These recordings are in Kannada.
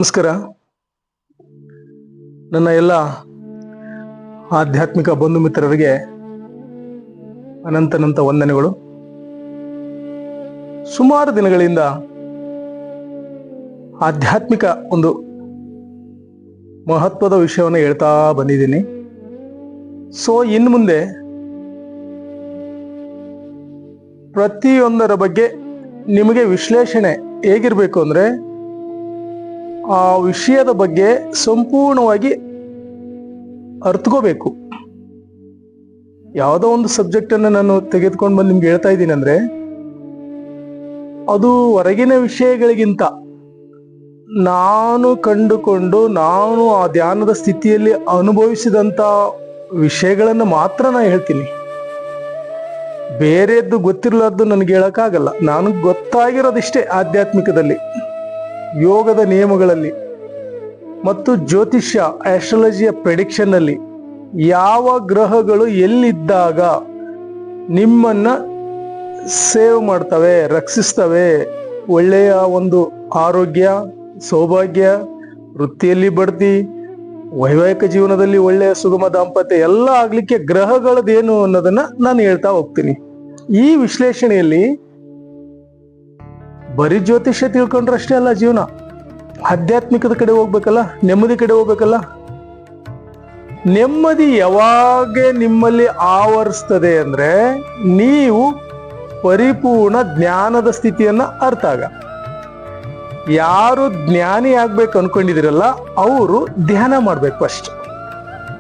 ನಮಸ್ಕಾರ. ನನ್ನ ಎಲ್ಲ ಆಧ್ಯಾತ್ಮಿಕ ಬಂಧು ಮಿತ್ರರಿಗೆ ಅನಂತ ವಂದನೆಗಳು. ಸುಮಾರು ದಿನಗಳಿಂದ ಆಧ್ಯಾತ್ಮಿಕ ಒಂದು ಮಹತ್ವದ ವಿಷಯವನ್ನು ಹೇಳ್ತಾ ಬಂದಿದ್ದೀನಿ. ಇನ್ನು ಮುಂದೆ ಪ್ರತಿಯೊಂದರ ಬಗ್ಗೆ ನಿಮಗೆ ವಿಶ್ಲೇಷಣೆ ಹೇಗಿರ್ಬೇಕು ಅಂದ್ರೆ ಆ ವಿಷಯದ ಬಗ್ಗೆ ಸಂಪೂರ್ಣವಾಗಿ ಅರ್ಥಕೋಬೇಕು. ಯಾವುದೋ ಒಂದು ಸಬ್ಜೆಕ್ಟ್ ಅನ್ನು ನಾನು ತೆಗೆದುಕೊಂಡು ಬಂದು ನಿಮ್ಗೆ ಹೇಳ್ತಾ ಇದ್ದೀನಿ ಅಂದ್ರೆ ಅದು ಹೊರಗಿನ ವಿಷಯಗಳಿಗಿಂತ ನಾನು ಕಂಡುಕೊಂಡು ನಾನು ಆ ಧ್ಯಾನದ ಸ್ಥಿತಿಯಲ್ಲಿ ಅನುಭವಿಸಿದಂತ ವಿಷಯಗಳನ್ನು ಮಾತ್ರ ನಾನು ಹೇಳ್ತೀನಿ. ಬೇರೆದ್ದು ಗೊತ್ತಿರಲಾರ್ದು ನನಗೆ ಹೇಳಕ್ಕಾಗಲ್ಲ. ನಾನು ಗೊತ್ತಾಗಿರೋದಿಷ್ಟೇ ಆಧ್ಯಾತ್ಮಿಕದಲ್ಲಿ, ಯೋಗದ ನಿಯಮಗಳಲ್ಲಿ ಮತ್ತು ಜ್ಯೋತಿಷ್ಯ ಆಸ್ಟ್ರಾಲಜಿಯ ಪ್ರೆಡಿಕ್ಷನ್ ಅಲ್ಲಿ ಯಾವ ಗ್ರಹಗಳು ಎಲ್ಲಿದ್ದಾಗ ನಿಮ್ಮನ್ನ ಸೇವ್ ಮಾಡ್ತವೆ, ರಕ್ಷಿಸ್ತವೆ, ಒಳ್ಳೆಯ ಒಂದು ಆರೋಗ್ಯ, ಸೌಭಾಗ್ಯ, ವೃತ್ತಿಯಲ್ಲಿ ಬಡ್ತಿ, ವೈವಾಹಿಕ ಜೀವನದಲ್ಲಿ ಒಳ್ಳೆಯ ಸುಗಮ ದಾಂಪತ್ಯ ಎಲ್ಲ ಆಗ್ಲಿಕ್ಕೆ ಗ್ರಹಗಳದೇನು ಅನ್ನೋದನ್ನ ನಾನು ಹೇಳ್ತಾ ಹೋಗ್ತೀನಿ. ಈ ವಿಶ್ಲೇಷಣೆಯಲ್ಲಿ ಬರೀ ಜ್ಯೋತಿಷ್ಯ ತಿಳ್ಕೊಂಡ್ರೆ ಅಷ್ಟೇ ಅಲ್ಲ ಜೀವನ. ಆಧ್ಯಾತ್ಮಿಕದ ಕಡೆ ಹೋಗ್ಬೇಕಲ್ಲ, ನೆಮ್ಮದಿ ಕಡೆ ಹೋಗ್ಬೇಕಲ್ಲ. ನೆಮ್ಮದಿ ಯಾವಾಗ ನಿಮ್ಮಲ್ಲಿ ಆವರಿಸ್ತದೆ ಅಂದ್ರೆ ನೀವು ಪರಿಪೂರ್ಣ ಜ್ಞಾನದ ಸ್ಥಿತಿಯನ್ನ ಅರ್ಥಾಗ. ಯಾರು ಜ್ಞಾನಿ ಆಗ್ಬೇಕು ಅನ್ಕೊಂಡಿದಿರಲ್ಲ ಅವರು ಧ್ಯಾನ ಮಾಡ್ಬೇಕು ಫಸ್ಟ್,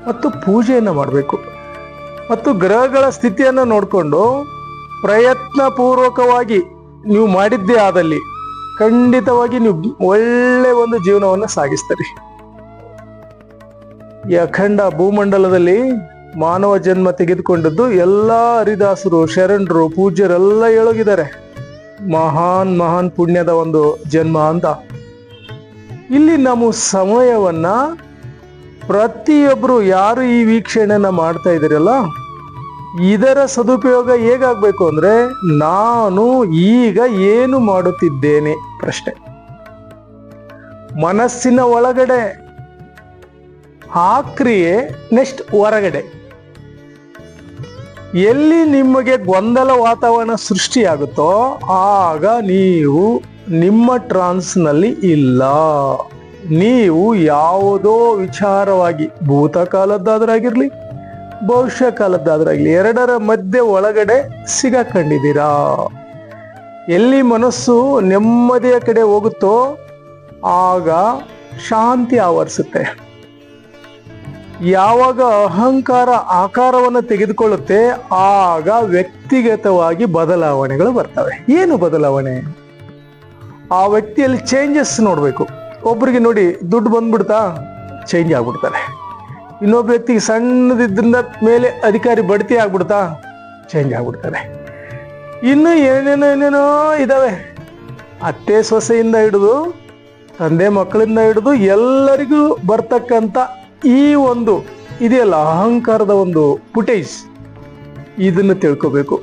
ಮತ್ತು ಪೂಜೆಯನ್ನ ಮಾಡಬೇಕು, ಮತ್ತು ಗ್ರಹಗಳ ಸ್ಥಿತಿಯನ್ನ ನೋಡ್ಕೊಂಡು ಪ್ರಯತ್ನ ಪೂರ್ವಕವಾಗಿ ನೀವು ಮಾಡಿದ್ದೇ ಆದಲ್ಲಿ ಖಂಡಿತವಾಗಿ ನೀವು ಒಳ್ಳೆ ಒಂದು ಜೀವನವನ್ನು ಸಾಗಿಸ್ತೀರಿ. ಈ ಅಖಂಡ ಭೂಮಂಡಲದಲ್ಲಿ ಮಾನವ ಜನ್ಮ ತೆಗೆದುಕೊಂಡದ್ದು ಎಲ್ಲಾ ಹರಿದಾಸರು, ಶರಣರು, ಪೂಜ್ಯರೆಲ್ಲ ಹೇಳೋಗಿದ್ದಾರೆ ಮಹಾನ್ ಪುಣ್ಯದ ಒಂದು ಜನ್ಮ ಅಂತ. ಇಲ್ಲಿ ನಮ್ಮ ಸಮಯವನ್ನ ಪ್ರತಿಯೊಬ್ರು ಯಾರು ಈ ವೀಕ್ಷಣೆಯನ್ನ ಮಾಡ್ತಾ ಇದ್ದೀರಲ್ಲ ಇದರ ಸದುಪಯೋಗ ಹೇಗಾಗ್ಬೇಕು ಅಂದ್ರೆ ನಾನು ಈಗ ಏನು ಮಾಡುತ್ತಿದ್ದೇನೆ ಪ್ರಶ್ನೆ. ಮನಸ್ಸಿನ ಒಳಗಡೆ ಆ ಕ್ರಿಯೆ, ನೆಕ್ಸ್ಟ್ ಹೊರಗಡೆ. ಎಲ್ಲಿ ನಿಮಗೆ ಗೊಂದಲ ವಾತಾವರಣ ಸೃಷ್ಟಿಯಾಗುತ್ತೋ ಆಗ ನೀವು ನಿಮ್ಮ ಟ್ರಾನ್ಸ್ನಲ್ಲಿ ಇಲ್ಲ. ನೀವು ಯಾವುದೋ ವಿಚಾರವಾಗಿ ಭೂತಕಾಲದ್ದಾದ್ರಾಗಿರ್ಲಿ ಭವಿಷ್ಯ ಕಾಲದ್ದಾದ್ರಾಗ್ಲಿ ಎರಡರ ಮಧ್ಯೆ ಒಳಗಡೆ ಸಿಗಾಕೊಂಡಿದ್ದೀರಾ. ಎಲ್ಲಿ ಮನಸ್ಸು ನೆಮ್ಮದಿಯ ಕಡೆ ಹೋಗುತ್ತೋ ಆಗ ಶಾಂತಿ ಆವರಿಸುತ್ತೆ. ಯಾವಾಗ ಅಹಂಕಾರ ಆಕಾರವನ್ನು ತೆಗೆದುಕೊಳ್ಳುತ್ತೆ ಆಗ ವ್ಯಕ್ತಿಗತವಾಗಿ ಬದಲಾವಣೆಗಳು ಬರ್ತವೆ. ಏನು ಬದಲಾವಣೆ? ಆ ವ್ಯಕ್ತಿಯಲ್ಲಿ ಚೇಂಜಸ್ ನೋಡ್ಬೇಕು. ಒಬ್ರಿಗೆ ನೋಡಿ ದುಡ್ಡು ಬಂದ್ಬಿಡ್ತಾ ಚೇಂಜ್ ಆಗ್ಬಿಡ್ತಾರೆ. ಇನ್ನೊಬ್ಬ ವ್ಯಕ್ತಿಗೆ ಸಣ್ಣದಿದ್ರಿಂದ ಮೇಲೆ ಅಧಿಕಾರಿ ಬಡ್ತಿ ಆಗ್ಬಿಡ್ತಾ ಚೇಂಜ್ ಆಗ್ಬಿಡ್ತಾರೆ. ಇನ್ನು ಏನೇನೋ ಇದಾವೆ. ಅತ್ತೆ ಸೊಸೆಯಿಂದ ಹಿಡಿದು ತಂದೆ ಮಕ್ಕಳಿಂದ ಹಿಡಿದು ಎಲ್ಲರಿಗೂ ಬರ್ತಕ್ಕಂಥ ಈ ಒಂದು ಇದೆಯಲ್ಲ ಅಹಂಕಾರದ ಒಂದು ಫುಟೇಜ್, ಇದನ್ನು ತಿಳ್ಕೋಬೇಕು.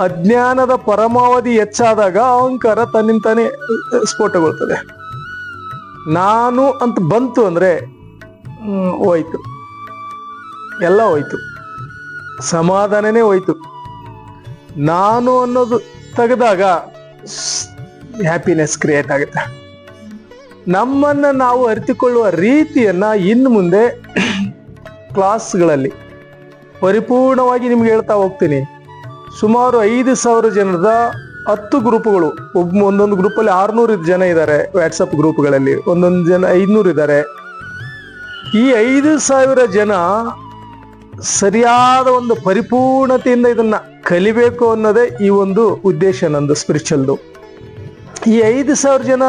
ಅಜ್ಞಾನದ ಪರಮಾವಧಿ ಹೆಚ್ಚಾದಾಗ ಅಹಂಕಾರ ತನ್ನಿಂತಾನೆ ಸ್ಫೋಟಗೊಳ್ತದೆ. ನಾನು ಅಂತ ಬಂತು ಅಂದ್ರೆ ಹೋಯ್ತು, ಎಲ್ಲ ಹೋಯ್ತು, ಸಮಾಧಾನನೇ ಹೋಯ್ತು. ನಾನು ಅನ್ನೋದು ತೆಗೆದಾಗ ಹ್ಯಾಪಿನೆಸ್ ಕ್ರಿಯೇಟ್ ಆಗುತ್ತೆ. ನಮ್ಮನ್ನ ನಾವು ಅರಿತುಕೊಳ್ಳುವ ರೀತಿಯನ್ನ ಇನ್ನು ಮುಂದೆ ಕ್ಲಾಸ್ಗಳಲ್ಲಿ ಪರಿಪೂರ್ಣವಾಗಿ ನಿಮ್ಗೆ ಹೇಳ್ತಾ ಹೋಗ್ತೀನಿ. ಸುಮಾರು 5,000 ಜನರದ 10 ಗ್ರೂಪ್ಗಳು, ಒಂದೊಂದು ಗ್ರೂಪಲ್ಲಿ 600 ಜನ ಇದ್ದಾರೆ. ವಾಟ್ಸಪ್ ಗ್ರೂಪ್ಗಳಲ್ಲಿ ಒಂದೊಂದು ಜನ 500 ಇದ್ದಾರೆ. ಈ 5,000 ಜನ ಸರಿಯಾದ ಒಂದು ಪರಿಪೂರ್ಣತೆಯಿಂದ ಇದನ್ನ ಕಲಿಬೇಕು ಅನ್ನೋದೇ ಈ ಒಂದು ಉದ್ದೇಶ ನಂದು ಸ್ಪಿರಿಚುವಲ್ದು. ಈ 5,000 ಜನ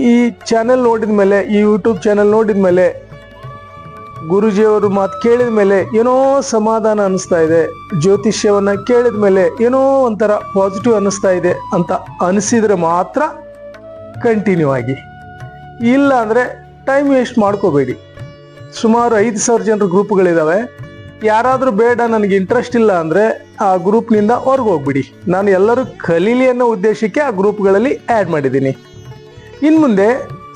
ಈ ಚಾನೆಲ್ ನೋಡಿದ ಮೇಲೆ, ಈ ಯೂಟ್ಯೂಬ್ ಚಾನೆಲ್ ನೋಡಿದ ಮೇಲೆ, ಗುರುಜಿಯವರು ಮಾತು ಕೇಳಿದ ಮೇಲೆ ಏನೋ ಸಮಾಧಾನ ಅನಿಸ್ತಾ ಇದೆ, ಜ್ಯೋತಿಷ್ಯವನ್ನ ಕೇಳಿದ ಮೇಲೆ ಏನೋ ಒಂಥರ ಪಾಸಿಟಿವ್ ಅನಿಸ್ತಾ ಇದೆ ಅಂತ ಅನಿಸಿದ್ರೆ ಮಾತ್ರ ಕಂಟಿನ್ಯೂ ಆಗಿ. ಇಲ್ಲ ಅಂದ್ರೆ ಟೈಮ್ ವೇಸ್ಟ್ ಮಾಡ್ಕೋಬೇಡಿ. ಸುಮಾರು 5,000 ಜನರ ಗ್ರೂಪ್ಗಳಿದಾವೆ. ಯಾರಾದ್ರೂ ಬೇಡ ನನಗೆ ಇಂಟ್ರೆಸ್ಟ್ ಇಲ್ಲ ಅಂದ್ರೆ ಆ ಗ್ರೂಪ್ನಿಂದ ಹೊರಗೆ ಹೋಗ್ಬಿಡಿ. ನಾನು ಎಲ್ಲರೂ ಕಲೀಲಿ ಅನ್ನೋ ಉದ್ದೇಶಕ್ಕೆ ಆ ಗ್ರೂಪ್ಗಳಲ್ಲಿ ಆ್ಯಡ್ ಮಾಡಿದ್ದೀನಿ. ಇನ್ನು ಮುಂದೆ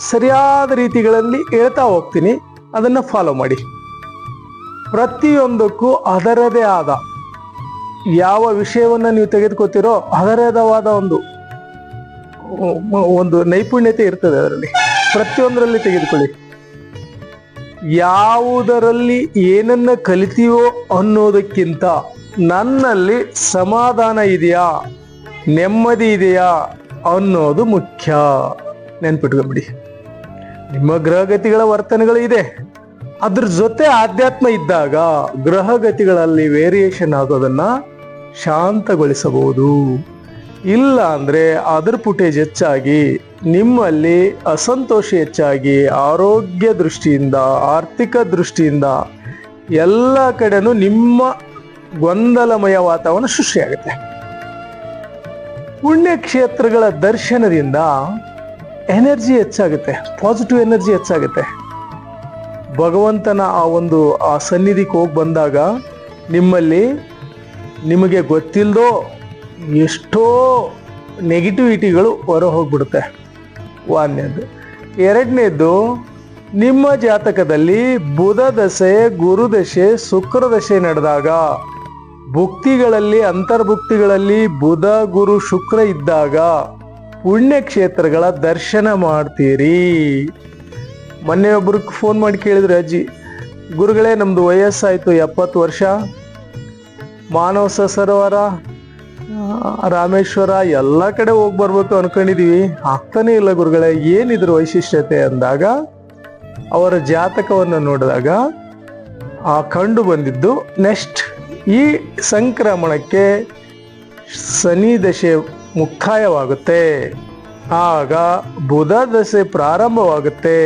ಸರಿಯಾದ ರೀತಿಗಳಲ್ಲಿ ಹೇಳ್ತಾ ಹೋಗ್ತೀನಿ, ಅದನ್ನು ಫಾಲೋ ಮಾಡಿ. ಪ್ರತಿಯೊಂದಕ್ಕೂ ಅದರದೇ ಆದ ಯಾವ ವಿಷಯವನ್ನು ನೀವು ತೆಗೆದುಕೊತೀರೋ ಅದರದಾದ ಒಂದು ನೈಪುಣ್ಯತೆ ಇರ್ತದೆ ಅದರಲ್ಲಿ. ಪ್ರತಿಯೊಂದರಲ್ಲಿ ತೆಗೆದುಕೊಳ್ಳಿ. ಯಾವುದರಲ್ಲಿ ಏನನ್ನ ಕಲಿತೀವೋ ಅನ್ನೋದಕ್ಕಿಂತ ನನ್ನಲ್ಲಿ ಸಮಾಧಾನ ಇದೆಯಾ, ನೆಮ್ಮದಿ ಇದೆಯಾ ಅನ್ನೋದು ಮುಖ್ಯ. ನೆನ್ಪಿಟ್ಕೊಂಬಿಡಿ. ನಿಮ್ಮ ಗ್ರಹಗತಿಗಳ ವರ್ತನೆಗಳು ಇದೆ, ಅದ್ರ ಜೊತೆ ಆಧ್ಯಾತ್ಮ ಇದ್ದಾಗ ಗ್ರಹಗತಿಗಳಲ್ಲಿ ವೇರಿಯೇಷನ್ ಆಗೋದನ್ನ ಶಾಂತಗೊಳಿಸಬಹುದು. ಇಲ್ಲ ಅಂದ್ರೆ ಅದರ ಫುಟೇಜ್ ಹೆಚ್ಚಾಗಿ ನಿಮ್ಮಲ್ಲಿ ಅಸಂತೋಷ ಹೆಚ್ಚಾಗಿ ಆರೋಗ್ಯ ದೃಷ್ಟಿಯಿಂದ, ಆರ್ಥಿಕ ದೃಷ್ಟಿಯಿಂದ ಎಲ್ಲ ಕಡೆನೂ ನಿಮ್ಮ ಗೊಂದಲಮಯ ವಾತಾವರಣ ಸೃಷ್ಟಿಯಾಗುತ್ತೆ. ಪುಣ್ಯಕ್ಷೇತ್ರಗಳ ದರ್ಶನದಿಂದ ಎನರ್ಜಿ ಹೆಚ್ಚಾಗುತ್ತೆ, ಪಾಸಿಟಿವ್ ಎನರ್ಜಿ ಹೆಚ್ಚಾಗುತ್ತೆ. ಭಗವಂತನ ಆ ಸನ್ನಿಧಿಗೆ ಹೋಗಿ ಬಂದಾಗ ನಿಮಗೆ ಗೊತ್ತಿಲ್ಲದೋ ಎಷ್ಟೋ ನೆಗೆಟಿವಿಟಿಗಳು ಹೊರ ಹೋಗ್ಬಿಡುತ್ತೆ. ಒಂದನೇದು. ಎರಡನೇದು, ನಿಮ್ಮ ಜಾತಕದಲ್ಲಿ ಬುಧ ದಶೆ, ಗುರು ದಶೆ, ಶುಕ್ರ ದಶೆ ನಡೆದಾಗ, ಭುಕ್ತಿಗಳಲ್ಲಿ ಅಂತರ್ಭುಕ್ತಿಗಳಲ್ಲಿ ಬುಧ ಗುರು ಶುಕ್ರ ಇದ್ದಾಗ ಪುಣ್ಯಕ್ಷೇತ್ರಗಳ ದರ್ಶನ ಮಾಡ್ತೀರಿ. ಮೊನ್ನೆ ಒಬ್ರಿಗೆ ಫೋನ್ ಮಾಡಿ ಕೇಳಿದ್ರು, ಅಜ್ಜಿ ಗುರುಗಳೇ ನಮ್ದು ವಯಸ್ಸಾಯ್ತು 70 ವರ್ಷ, ಮಾನಸ ಸರೋವರ, ರಾಮೇಶ್ವರ ಎಲ್ಲ ಕಡೆ ಹೋಗಿ ಬರ್ಬೇಕು ಅನ್ಕೊಂಡಿದೀವಿ, ಆಗ್ತಾನೆ ಇಲ್ಲ ಗುರುಗಳೇ, ಏನಿದ್ರು ವೈಶಿಷ್ಟ್ಯತೆ ಅಂದಾಗ ಅವರ ಜಾತಕವನ್ನು ನೋಡಿದಾಗ ಕಂಡು ಬಂದಿದ್ದು, ನೆಕ್ಸ್ಟ್ ಈ ಸಂಕ್ರಮಣಕ್ಕೆ ಶನಿ ದಶೆ ಮುಕ್ತಾಯವಾಗುತ್ತೆ, ಆಗ ಬುಧ ದಶೆ ಪ್ರಾರಂಭವಾಗುತ್ತೆ,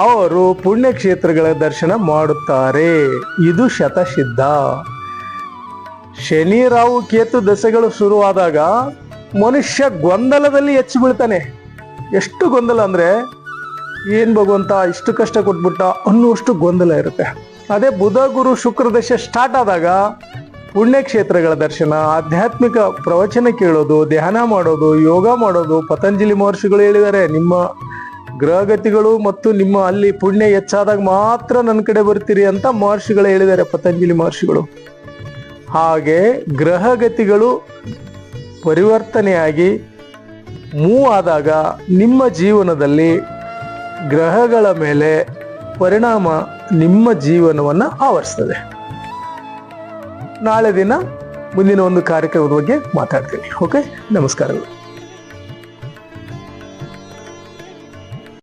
ಅವರು ಪುಣ್ಯಕ್ಷೇತ್ರಗಳ ದರ್ಶನ ಮಾಡುತ್ತಾರೆ. ಇದು ಶತಸಿದ್ಧ. ಶನಿ ರಾಹು ಕೇತು ದಶೆಗಳು ಶುರುವಾದಾಗ ಮನುಷ್ಯ ಗೊಂದಲದಲ್ಲಿ ಹೆಚ್ಚು ಬೀಳ್ತಾನೆ. ಎಷ್ಟು ಗೊಂದಲ ಅಂದ್ರೆ, ಏನ್ ಭಗವಂತ ಇಷ್ಟು ಕಷ್ಟ ಕೊಟ್ಬಿಟ್ಟ ಅನ್ನುವಷ್ಟು ಗೊಂದಲ ಇರುತ್ತೆ. ಅದೇ ಬುಧ ಗುರು ಶುಕ್ರ ದಶೆ ಸ್ಟಾರ್ಟ್ ಆದಾಗ ಪುಣ್ಯಕ್ಷೇತ್ರಗಳ ದರ್ಶನ, ಆಧ್ಯಾತ್ಮಿಕ ಪ್ರವಚನ ಕೇಳೋದು, ಧ್ಯಾನ ಮಾಡೋದು, ಯೋಗ ಮಾಡೋದು. ಪತಂಜಲಿ ಮಹರ್ಷಿಗಳು ಹೇಳಿದ್ದಾರೆ, ನಿಮ್ಮ ಗ್ರಹಗತಿಗಳು ಮತ್ತು ನಿಮ್ಮ ಅಲ್ಲಿ ಪುಣ್ಯ ಹೆಚ್ಚಾದಾಗ ಮಾತ್ರ ನನ್ನ ಕಡೆ ಬರ್ತೀರಿ ಅಂತ ಮಹರ್ಷಿಗಳು ಹೇಳಿದ್ದಾರೆ, ಪತಂಜಲಿ ಮಹರ್ಷಿಗಳು. ಹಾಗೆ ಗ್ರಹಗತಿಗಳು ಪರಿವರ್ತನೆಯಾಗಿ ಮೂವ್ ಆದಾಗ ನಿಮ್ಮ ಜೀವನದಲ್ಲಿ ಗ್ರಹಗಳ ಮೇಲೆ ಪರಿಣಾಮ ನಿಮ್ಮ ಜೀವನವನ್ನು ಆವರಿಸ್ತದೆ. ನಾಳೆ ದಿನ ಮುಂದಿನ ಒಂದು ಕಾರ್ಯಕ್ರಮದ ಬಗ್ಗೆ ಮಾತಾಡ್ತೀನಿ. ಓಕೆ, ನಮಸ್ಕಾರಗಳು.